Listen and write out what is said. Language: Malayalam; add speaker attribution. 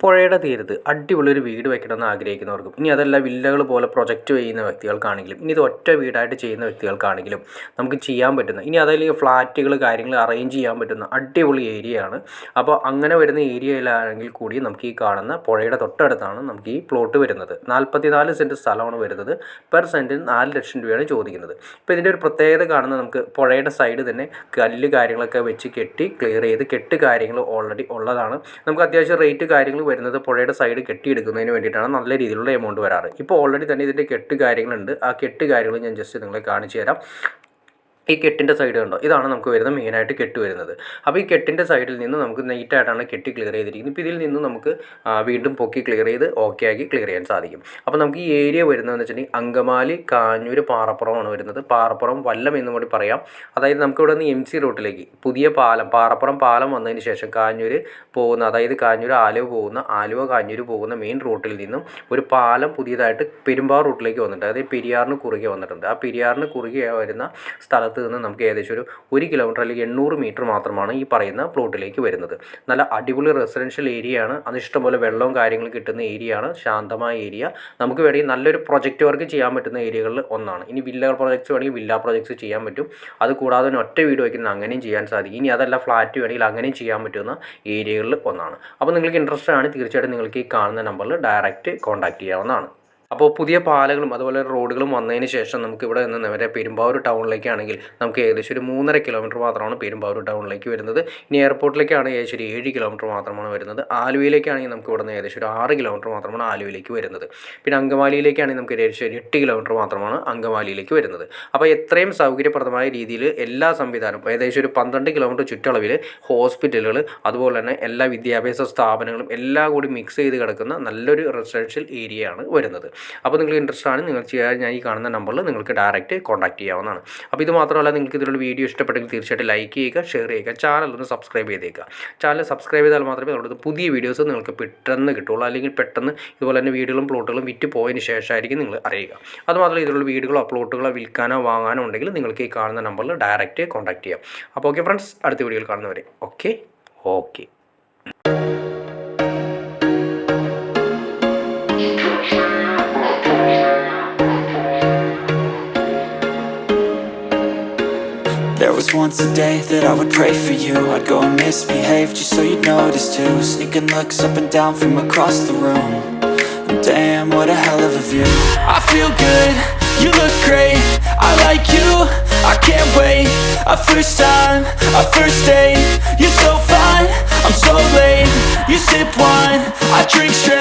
Speaker 1: പുഴയുടെ തീരത്ത് അടിപൊളിയൊരു വീട് വെക്കണമെന്ന് ആഗ്രഹിക്കുന്നവർക്കും ഇനി അതല്ല വില്ലകൾ പോലെ പ്രൊജക്റ്റ് ചെയ്യുന്ന വ്യക്തികൾക്കാണെങ്കിലും ഇനി ഇത് ഒറ്റ വീടായിട്ട് ചെയ്യുന്ന വ്യക്തികൾക്കാണെങ്കിലും നമുക്ക് ചെയ്യാൻ പറ്റുന്ന ഇനി അതല്ലെങ്കിൽ ഫ്ലാറ്റുകൾ കാര്യങ്ങൾ അറേഞ്ച് ചെയ്യാൻ പറ്റുന്ന അടിപൊളി ഏരിയയാണ്. അപ്പോൾ അങ്ങനെ വരുന്ന ഏരിയയിലാണെങ്കിൽ കൂടി നമുക്ക് ഈ കാണുന്ന പുഴയുടെ തൊട്ടടുത്താണ് നമുക്ക് ഈ പ്ലോട്ട് വരുന്നത്. 44 സെൻറ്റ് സ്ഥലമാണ് വരുന്നത്. പെർ സെൻറ്റിന് 4 ലക്ഷം രൂപയാണ് ചോദിക്കുന്നത്. ഇപ്പോൾ ഇതിൻ്റെ ഒരു പ്രത്യേകത കാണുന്നത് നമുക്ക് പുഴയുടെ സൈഡ് തന്നെ കല്ല് കാര്യങ്ങളൊക്കെ വെച്ച് കെട്ടി ക്ലിയർ ചെയ്ത് കെട്ട് കാര്യങ്ങൾ ഓൾറെഡി ഉള്ളതാണ്. നമുക്ക് അത്യാവശ്യം റേറ്റ് കാര്യങ്ങൾ വരുന്നത് പുഴയുടെ സൈഡ് കെട്ടിയെടുക്കുന്നതിന് വേണ്ടിയിട്ടാണ്. നല്ല രീതിയിലുള്ള എമൗണ്ട് വരാറ്. ഇപ്പോൾ ഓൾറെഡി തന്നെ ഇതിൻ്റെ കെട്ട് കാര്യങ്ങളുണ്ട്. ആ കെട്ട് കാര്യങ്ങൾ ഞാൻ ജസ്റ്റ് നിങ്ങളെ കാണിച്ചു തരാം. ഈ കെട്ടിൻ്റെ സൈഡ് കണ്ടോ, ഇതാണ് നമുക്ക് വരുന്നത് മെയിനായിട്ട് കെട്ട് വരുന്നത്. അപ്പോൾ ഈ കെട്ടിൻ്റെ സൈഡിൽ നിന്ന് നമുക്ക് നീറ്റായിട്ടാണ് കെട്ടി ക്ലിയർ ചെയ്തിരിക്കുന്നത്. ഇപ്പോൾ ഇതിൽ നിന്ന് നമുക്ക് വീണ്ടും പൊക്കി ക്ലിയർ ചെയ്ത് ഓക്കെ ആക്കി ക്ലിയർ ചെയ്യാൻ സാധിക്കും. അപ്പോൾ നമുക്ക് ഈ ഏരിയ വരുന്നതെന്ന് വെച്ചിട്ടുണ്ടെങ്കിൽ അങ്കമാലി, കാഞ്ഞൂർ, പാറപ്പുറമാണ് വരുന്നത്. പാറപ്പുറം വല്ലം എന്നും കൂടി പറയാം. അതായത് നമുക്കിവിടെ നിന്ന് MC റൂട്ടിലേക്ക് പുതിയ പാലം, പാറപ്പുറം പാലം വന്നതിന് ശേഷം കാഞ്ഞൂർ പോകുന്ന, അതായത് കാഞ്ഞൂർ ആലുവ പോകുന്ന, ആലുവ കാഞ്ഞൂർ പോകുന്ന മെയിൻ റൂട്ടിൽ നിന്നും ഒരു പാലം പുതിയതായിട്ട് പെരുമ്പാവൂർ റൂട്ടിലേക്ക് വന്നിട്ടുണ്ട്. അതായത് പെരിയാറിന് കുറുകെ വന്നിട്ടുണ്ട്. ആ പെരിയാറിന് കുറുകെ വരുന്ന സ്ഥലത്ത് നിന്ന് നമുക്ക് ഏകദേശം ഒരു 1 കിലോമീറ്റർ അല്ലെങ്കിൽ 800 മീറ്റർ മാത്രമാണ് ഈ പറയുന്ന പ്ലോട്ടിലേക്ക് വരുന്നത്. നല്ല അടിപൊളി റെസിഡൻഷ്യൽ ഏരിയയാണ്. അത് ഇഷ്ടംപോലെ വെള്ളവും കാര്യങ്ങളും കിട്ടുന്ന ഏരിയയാണ്. ശാന്തമായ ഏരിയ. നമുക്ക് വേണമെങ്കിൽ നല്ലൊരു പ്രൊജക്റ്റ് വർക്ക് ചെയ്യാൻ പറ്റുന്ന ഏരിയകളിൽ ഒന്നാണ്. ഇനി വില്ല പ്രൊജക്ട്സ് വേണമെങ്കിൽ വില്ല പ്രൊജക്ട്സ് ചെയ്യാൻ പറ്റും. അത് കൂടാതെ ഒറ്റ വീട് വയ്ക്കുന്ന അങ്ങനെയും ചെയ്യാൻ സാധിക്കും. ഇനി അതല്ല ഫ്ലാറ്റ് വേണമെങ്കിൽ അങ്ങനെയും ചെയ്യാൻ പറ്റുന്ന ഏരിയകളിൽ ഒന്നാണ്. അപ്പോൾ നിങ്ങൾക്ക് ഇൻട്രസ്റ്റ് ആണ് തീർച്ചയായിട്ടും നിങ്ങൾക്ക് ഈ കാണുന്ന നമ്പറിൽ ഡയറക്റ്റ് കോൺടാക്ട് ചെയ്യാവുന്നതാണ്. അപ്പോൾ പുതിയ പാലങ്ങളും അതുപോലെ റോഡുകളും വന്നതിന് ശേഷം നമുക്ക് ഇവിടെ നിന്ന് നേരെ പെരുമ്പാവൂർ ടൗണിലേക്കാണെങ്കിൽ നമുക്ക് ഏകദേശം ഒരു 3.5 കിലോമീറ്റർ മാത്രമാണ് പെരുമ്പാവൂർ ടൗണിലേക്ക് വരുന്നത്. ഇനി എയർപോർട്ടിലേക്കാണ് ഏകദേശം ഒരു 7 കിലോമീറ്റർ മാത്രമാണ് വരുന്നത്. ആലുവയിലേക്കാണെങ്കിൽ നമുക്ക് ഇവിടെ നിന്ന് ഏകദേശം ഒരു 6 കിലോമീറ്റർ മാത്രമാണ് ആലുവയിലേക്ക് വരുന്നത്. പിന്നെ അങ്കമാലിയിലേക്കാണെങ്കിൽ നമുക്ക് ഏകദേശം ഒരു 8 കിലോമീറ്റർ മാത്രമാണ് അങ്കമാലിയിലേക്ക് വരുന്നത്. അപ്പോൾ എത്രയും സൗകര്യപ്രദമായ രീതിയിൽ എല്ലാ സംവിധാനവും ഏകദേശം ഒരു 12 കിലോമീറ്റർ ചുറ്റളവിൽ ഹോസ്പിറ്റലുകൾ, അതുപോലെ തന്നെ എല്ലാ വിദ്യാഭ്യാസ സ്ഥാപനങ്ങളും എല്ലാം കൂടി മിക്സ് ചെയ്ത് കിടക്കുന്ന നല്ലൊരു റെസിഡൻഷ്യൽ ഏരിയയാണ് വരുന്നത്. അപ്പോൾ നിങ്ങൾ ഇൻട്രസ്റ്റ് ആണ്, നിങ്ങൾ ഞാൻ ഈ കാണുന്ന നമ്പറിൽ നിങ്ങൾക്ക് ഡയറക്റ്റ് കോൺടാക്ട് ചെയ്യാവുന്നതാണ്. അപ്പോൾ ഇത് മാത്രമല്ല, നിങ്ങൾക്ക് ഇതിലുള്ള വീഡിയോ ഇഷ്ടപ്പെട്ടെങ്കിൽ തീർച്ചയായിട്ടും ലൈക്ക് ചെയ്യുക, ഷെയർ ചെയ്യുക, ചാനൽ ഒന്ന് സബ്സ്ക്രൈബ് ചെയ്തേക്കുക. ചാനൽ സബ്സ്ക്രൈബ് ചെയ്താൽ മാത്രമേ നമ്മുടെ പുതിയ വീഡിയോസ് നിങ്ങൾക്ക് പെട്ടെന്ന് കിട്ടുള്ളൂ. അല്ലെങ്കിൽ പെട്ടെന്ന് ഇതുപോലെ തന്നെ വീടുകളും പ്ലോട്ടുകളും വിറ്റ് പോയതിന് ശേഷമായിരിക്കും നിങ്ങൾ അറിയുക. അതുമാത്രമല്ല, ഇതിലുള്ള വീടുകളോ പ്ലോട്ടുകളോ വിൽക്കാനോ വാങ്ങാനോ ഉണ്ടെങ്കിൽ നിങ്ങൾക്ക് ഈ കാണുന്ന നമ്പറിൽ ഡയറക്റ്റ് കോൺടാക്ട് ചെയ്യാം. അപ്പോൾ ഓക്കെ ഫ്രണ്ട്സ്, അടുത്ത വീഡിയോയിൽ കാണുന്നവരെ okay.
Speaker 2: There was once a day that I would pray for you. I'd go and misbehave just so you'd notice too. Sneaking looks up and down from across the room. And damn, what a hell of a view. I feel good, you look great, I like you, I can't wait. A first time, a first date. You're so fine, I'm so late. You sip wine, I drink straight.